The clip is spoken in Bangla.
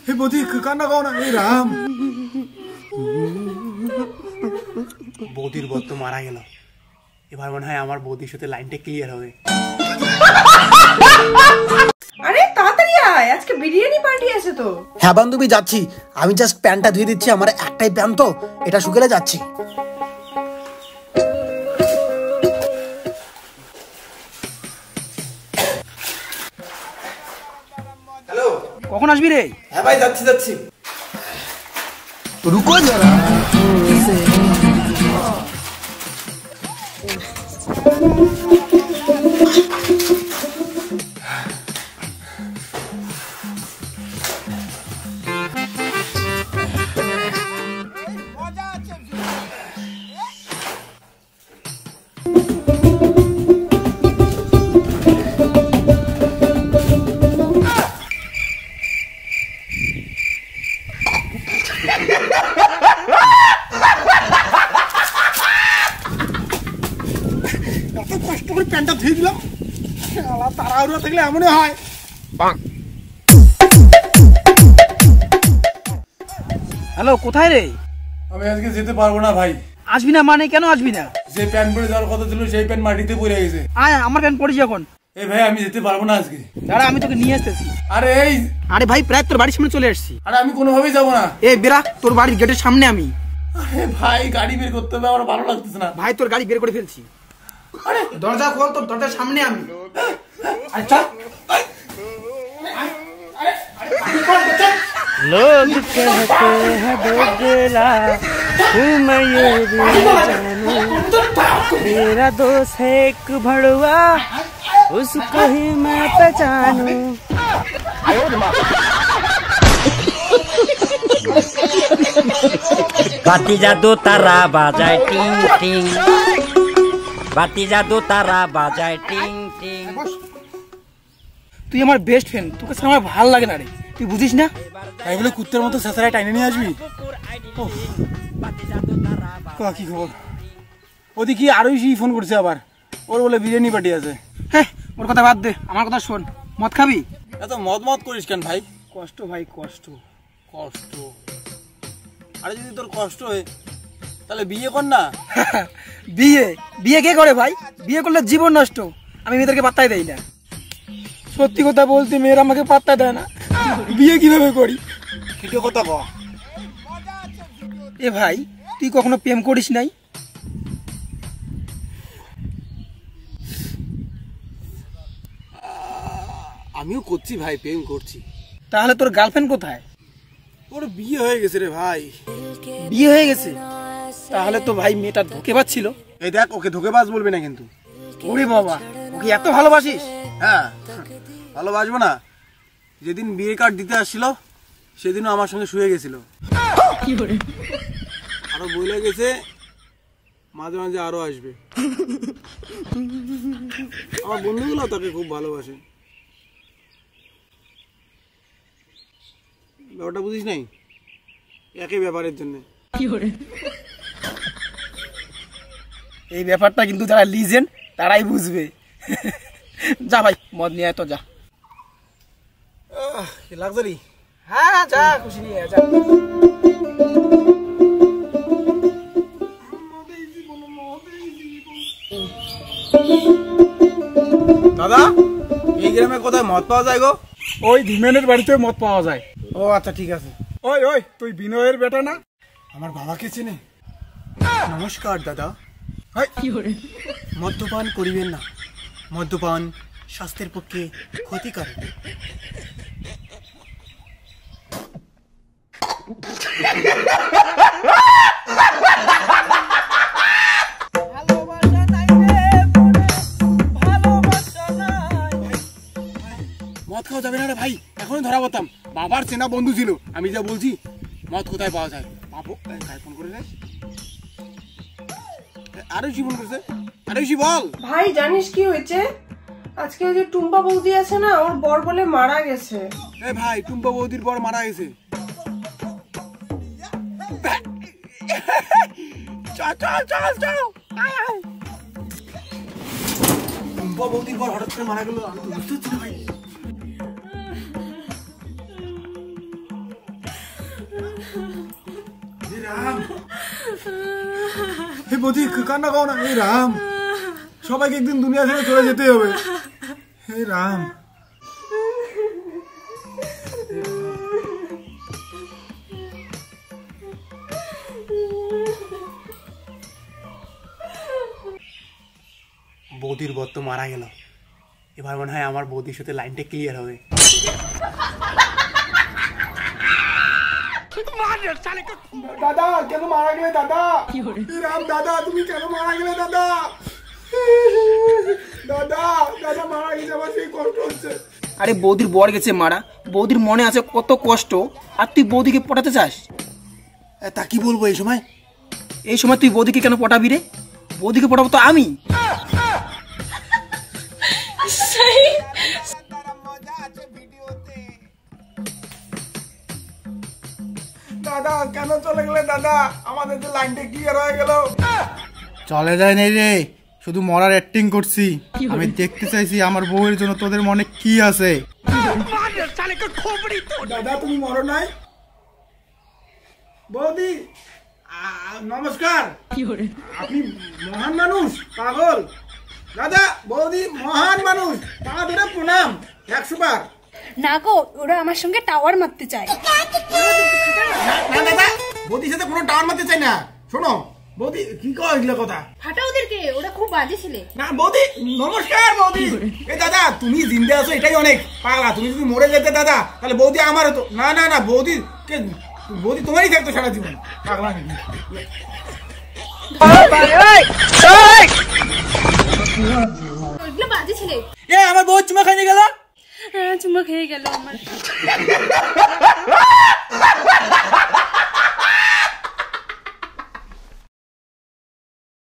হে বৌদি কান্না করো না, এই রাম। বৌদির বর তো মারা গেল, এবার মনে হয় আমার বৌদির সাথে লাইনটা ক্লিয়ার হবে। আরে তাড়াতাড়ি আয়, আজকে বিরিয়ানি পার্টি আছে তো। হ্যাঁ বান্ধবী যাচ্ছি, আমি জাস্ট প্যান্টটা ধুয়ে দিচ্ছি, আমার একটাই প্যান্ট তো, এটা শুকালে যাচ্ছি। হ্যালো, কখন আসবি রে? হ্যাঁ ভাই যাচ্ছি যাচ্ছি। রুকো যারা। কষ্ট করে প্যান্টটা ধুয়ে দিলাম, তাড়াহুড়ো থাকলে এমনই হয়। হ্যালো, কোথায় রে? আমি আজকে যেতে পারবো না ভাই। আসবি না মানে কেন আসবি না? যে প্যান্ট পরে যাওয়ার কথা ছিল সেই প্যান্ট মাটিতে পড়ে গেছে। আয়, আমার প্যান্ট পড়েছি এখন। এই ভাই আমি যেতে পারবো না আজকে। দাঁড়া, আমি তোকে নিয়ে আসতেছি। আরে ভাই প্রায় তোর বাড়ির সামনে চলে আসছি। আরে আমি কোনোভাবেই যাবো না। এই বেরা, তোর বাড়ির গেটের সামনে আমি। আরে ভাই গাড়ি বের করতে হবে, আমার ভালো লাগতেছে না। ভাই তোর গাড়ি বের করে ফেলছি। আরে দরজা খোল, তোর দরজার সামনে আমি। আচ্ছা लोग कहते हैं दोगला मैं ये भी जानूं मेरा दोस्त है एक भड़वा उसको ही मैं पहचानूं। बाती जादू तारा बाजाए टिंग टिंग बाती जादू तारा बाजाए टिंग टिंग। তুই আমার বেস্ট ফ্রেন্ড, তোকে ছাড়া আমার ভালো লাগে না রে, তুই বুঝিস না? তাই বলে কুত্তের মতো ছেঁচড়ায় টাইনে নিয়ে আসবি? কি খবর? ওদিকে আরোই ফোন করছে আবার, ওর বলে বিরিয়ানি পার্টি আছে। হ্যাঁ, ওর কথা বাদ দে, আমার কথা শোন। মদ খাবি? এত মদ মদ করিস কেন ভাই? কষ্ট ভাই, কষ্ট। কষ্ট? আরে যদি তোর কষ্ট হয় তাহলে বিয়ে কর না। বিয়ে কে করে ভাই? বিয়ে করলে জীবন নষ্ট। আমি মেয়েদেরকে পাত্তাই দেই না। সত্যি কথা বলতে মেয়েরা আমাকে পাত্তা দেয় না, বিয়ে কিভাবে করি? ঠিক কথা কও। এ ভাই, তুই কখনো প্রেম করিস নাই? আমিও করছি ভাই, প্রেম করছি। তাহলে তোর গার্লফ্রেন্ড কোথায়? ওর বিয়ে হয়ে গেছে রে ভাই। বিয়ে হয়ে গেছে? তাহলে তো ভাই মেয়েটা ধোঁকেবাজ ছিল। এই দেখ, ওকে ধোঁকেবাজ বলবি না কিন্তু। ওরে বাবা, ওকে এত ভালোবাসিস? হ্যাঁ, ভালোবাসবো না? যেদিন বিয়ে কার্ড দিতে আসছিল সেদিনও আমার সঙ্গে শুয়ে গেছিল। আরো বলে গেছে মাঝে মাঝে আরো আসবে। আমার বন্ধুগুলো তাকে খুব ভালোবাসে। ব্যাপারটা বুঝিস নাই? একই ব্যাপারের জন্য। এই ব্যাপারটা কিন্তু যারা লিজেন্ড তারাই বুঝবে। যা ভাই, মদ নিয়ে আয় তো, যা। লাক্সারি? হ্যাঁ যা, খুশি নিয়ে যা। দাদা, এই গ্রামে কোথায় মদ পাওয়া যায় গো? ওই ধীমেনের বাড়িতে মদ পাওয়া যায়। ও আচ্ছা, ঠিক আছে। ওই ওই, তুই বিনয়ের বেটা না? আমার বাবাকে চেনে? নমস্কার দাদা। মদ্যপান করিবেন না, মদ্যপান স্বাস্থ্যের পক্ষে ক্ষতিকারক। মদ খাওয়া যাবে না রে ভাই, এখনই ধরা পড়তাম। বাবার চেনা বন্ধু ছিল, আমি যা বলছি মদ কোথায় পাওয়া যায়। বাবু ফোন করে রে। আরে ফোন করছে। আরে বল ভাই, জানিস কি হয়েছে? আজকে ওই যে টুম্পা বৌদি আছে না, ওর বর বলে মারা গেছে। এ ভাই, টুম্পা বৌদির বর মারা গেছে? টুম্পা বৌদির বর হঠাৎ করে মারা গেল, আমি তো বুঝতে পারছি না ভাই। হে রাম, হে বৌদি কান্না করো না। হে রাম, সবাইকে একদিন দুনিয়া ছেড়ে চলে যেতে হবে। হে রাম, বৌদির বর তো মারা গেল, এবার মনে হয় আমার বৌদির সাথে লাইনটা ক্লিয়ার হবে। দাদা কেন মারা গেলে দাদা? রাম দাদা তুমি কেন মারা গেলে দাদা? দাদা দাদা মারা গেছে, আমার সেই কষ্ট হচ্ছে। আরে বৌদির বর গেছে মারা, বৌদির মনে আছে কত কষ্ট, আর তুই বৌদিকে পটাতে চাস? তা কি বলবো এই সময়? এই সময় তুই বৌদিকে কেন পটাবি রে? বৌদিকে পটাবো তো আমি। দাদা কেন চলে গেলে দাদা? আমাদের যে লাইনটা ক্লিয়ার হয়ে গেল। চলে যায় নাই রে, শুধু মরার অ্যাক্টিং করছি। আমি দেখতে চাইছি আমার বউয়ের জন্য তোদের মনে কি আছে। দাদা তুমি মরো নাই? বৌদি নমস্কার, আপনি মহান মানুষ, পাগল। দাদা বৌদি মহান মানুষ, পা ধরে প্রণাম 100 বার। না গো, ওরা আমার সঙ্গে টাওয়ার মারতে চায়। না দাদা, বৌদির সাথে কোনো টাওয়ার মারতে চাই না। শোনো বৌদি, কি কয় এগুলো কথা? ফাটা ওদেরকে, ওরা খুব বাজে ছেলে। না বৌদি নমস্কার। বৌদি এই দাদা তুমি জিন্দে আছো এটাই অনেক, পাগলা। তুমি যদি মরে যেতে দাদা তাহলে বৌদি আমার হতো। না না না, বৌদি বৌদি তোমারই থাকতো সারা জীবন, পাগলা। ওইগুলো বাজে ছেলে। এ আমার বউ চুমা খাইয়ে গেল। চুমা খেয়ে গেল আমার।